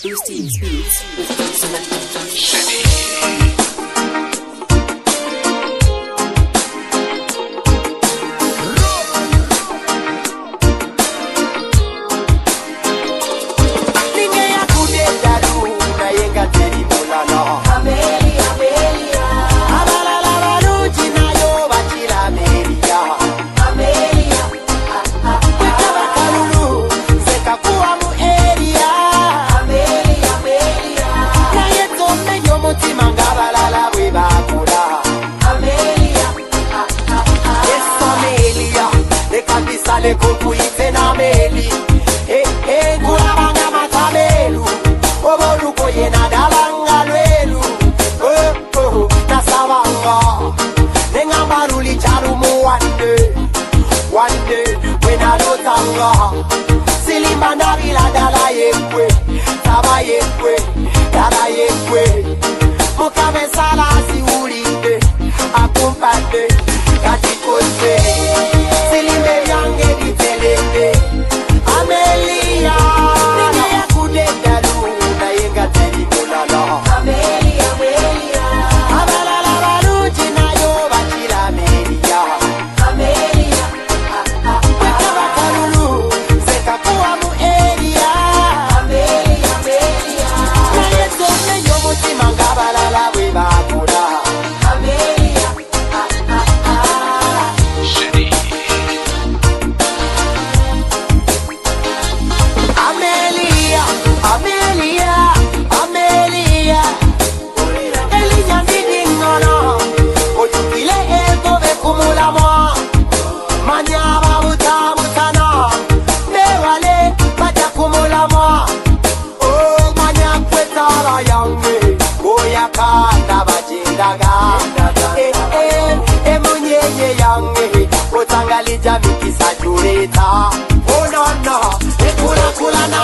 Boosting speeds with Selector. Sale kukuite na meli kulabanga matamelu oboluko yena dalanga lwelu nasabanga nengambaruli chalumu wande wenalotanga silimba ndabila dala yekwe taba yekwe dala yekwe mukame sala siulinde akumpande katikote kanda bajendaga emunyenye yange otangalija mikisa jureta oh no no ekula kula na